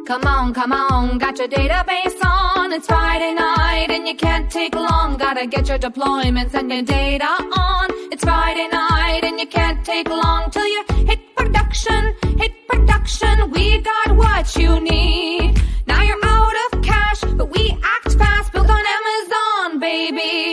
Come on, got your database on. It's Friday night and you can't take long. Gotta get your deployments and your data on. It's Friday night and you can't take long till you hit production. We got what you need. Now you're out of cash, but we act fast, built on Amazon, baby.